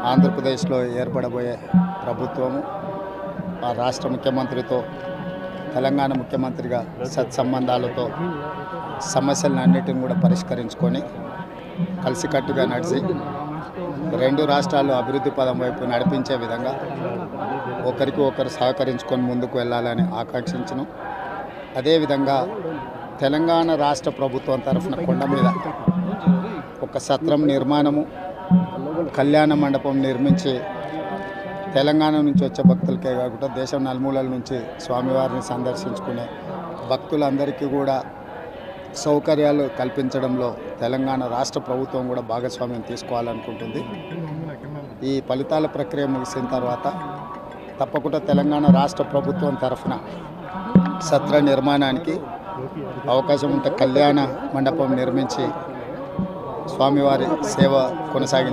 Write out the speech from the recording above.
ఆంధ్రప్రదేశ్లో ఏర్పడబోయే ప్రభుత్వము ఆ రాష్ట్ర ముఖ్యమంత్రితో తెలంగాణ ముఖ్యమంత్రిగా సత్సంబంధాలతో సమస్యలన్నిటిని కూడా పరిష్కరించుకొని కలిసికట్టుగా నడిచి రెండు రాష్ట్రాలు అభివృద్ధి పదం వైపు నడిపించే విధంగా ఒకరికి ఒకరు సహకరించుకొని ముందుకు వెళ్ళాలని ఆకాంక్షించను. అదేవిధంగా తెలంగాణ రాష్ట్ర ప్రభుత్వం తరఫున కొండ మీద ఒక సత్రం నిర్మాణము, కళ్యాణ మండపం నిర్మించి తెలంగాణ నుంచి వచ్చే భక్తులకే కాకుండా దేశం నలుమూలల నుంచి స్వామివారిని సందర్శించుకునే భక్తులందరికీ కూడా సౌకర్యాలు కల్పించడంలో తెలంగాణ రాష్ట్ర ప్రభుత్వం కూడా భాగస్వామ్యం తీసుకోవాలనుకుంటుంది. ఈ ఫలితాల ప్రక్రియ ముగిసిన తర్వాత తప్పకుండా తెలంగాణ రాష్ట్ర ప్రభుత్వం తరఫున సత్ర నిర్మాణానికి అవకాశం ఉంటే కళ్యాణ మండపం నిర్మించి స్వామివారి సేవ కొనసాగించాలి.